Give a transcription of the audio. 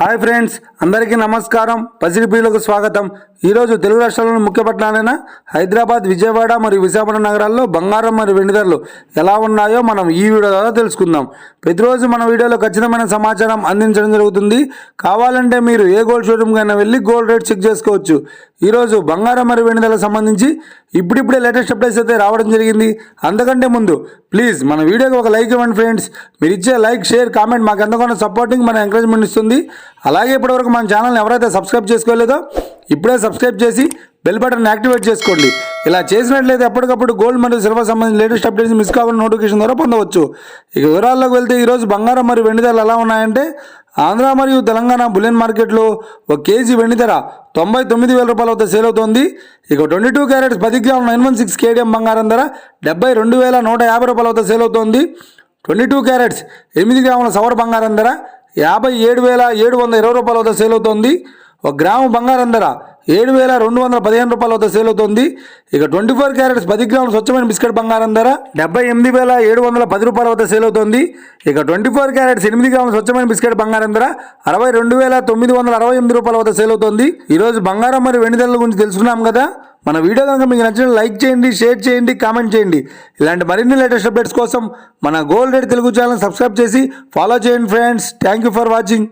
Hi friends, అందరికీ నమస్కారం. పసిడిపీలకు స్వాగతం. ఈరోజు తెలుగు రాష్ట్రాల్లోని ముఖ్య పట్టణాలైన హైదరాబాద్, విజయవాడ మరియు విశాఖపట్నం నగరాల్లో బంగారం మరియు వెండి ధరలు ఎలా ఉన్నాయో మనం ఈ వీడియో ద్వారా తెలుసుకుందాం. ప్రతిరోజు మన వీడియోలో ఖచ్చితమైన సమాచారం అందించడం జరుగుతుంది. కావాలంటే మీరు ఏ గోల్డ్ షోరూమ్ కైనా వెళ్ళి గోల్డ్ రేట్ చెక్ చేసుకోవచ్చు. ఈరోజు బంగారం మరియు వెండి ధరలకు సంబంధించి ఇప్పుడిప్పుడే లేటెస్ట్ అప్డేట్స్ అయితే రావడం జరిగింది. అంతకంటే ముందు ప్లీజ్ మన వీడియోకి ఒక లైక్ ఇవ్వండి ఫ్రెండ్స్. మీరు ఇచ్చే లైక్, షేర్, కామెంట్ మాకు ఎంతగానో సపోర్టింగ్, మన ఎంకరేజ్మెంట్ ఇస్తుంది. అలాగే ఇప్పటివరకు మన ఛానల్ని ఎవరైతే సబ్స్క్రైబ్ చేసుకోలేదో ఇప్పుడే సబ్స్క్రైబ్ చేసి బెల్ బటన్ యాక్టివేట్ చేసుకోండి. ఇలా చేసినట్లయితే ఎప్పటికప్పుడు గోల్డ్ మరియు సిల్వర్ సంబంధించిన లేటెస్ట్ అప్డేట్స్ మిస్ కాకుండా నోటిఫికేషన్ ద్వారా పొందవచ్చు. ఇక వివరాల్లోకి వెళ్తే ఈరోజు బంగారం మరియు వెండి ధరలు ఎలా ఉన్నాయంటే, ఆంధ్ర మరియు తెలంగాణ బులియన్ మార్కెట్లో ఒక కేజీ వెండి ధర 99,000 రూపాయల వద్ద సేల్ అవుతోంది. ఇక 22 క్యారెట్స్ 10 గ్రాముల 916 కేడిఎం బంగారం ధర 72,150 రూపాయల వద్ద సేల్ అవుతోంది. 22 క్యారెట్స్ 8 గ్రాముల సవర్ బంగారం ధర 57,720 రూపాయల వద్ద సేల్ అవుతోంది. ఒక గ్రాము బంగారం ధర 7,215 రూపాయల వద్ద సేల్ అవుతుంది. ఇక 24 క్యారెట్స్ 10 గ్రాముల స్వచ్ఛమైన బిస్కెట్ బంగారం ధర 78,710 రూపాయల వద్ద సేల్ అవుతుంది. ఇక 24 క్యారెట్స్ 8 గ్రాముల స్వచ్ఛమైన బిస్కెట్ బంగారం ధర 62,968 రూపాయల వద్ద సేల్ అవుతుంది. ఈరోజు బంగారం మరియు వెండి ధరల గురించి తెలుసుకున్నాం కదా. మన వీడియో కనుక మీకు నచ్చిన లైక్ చేయండి, షేర్ చేయండి, కామెంట్ చేయండి. ఇలాంటి మరిన్ని లేటెస్ట్ అప్డేట్స్ కోసం మన gold rate Telugu channel subscribe చేసి ఫాలో చేయండి friends. Thank you for watching.